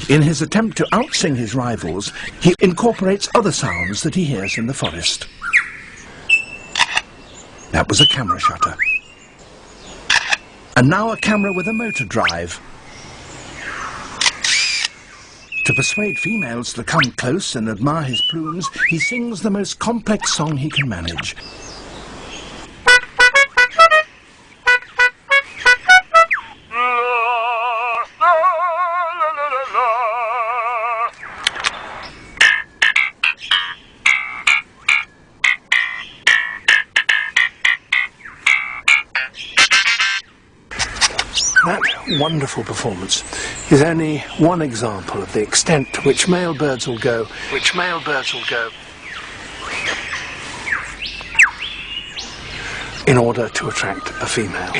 In his attempt to outsing his rivals, he incorporates other sounds that he hears in the forest. That was a camera shutter. And now a camera with a motor drive. To persuade females to come close and admire his plumes, he sings the most complex song he can manage. That wonderful performance is only one example of the extent to which male birds will go, in order to attract a female.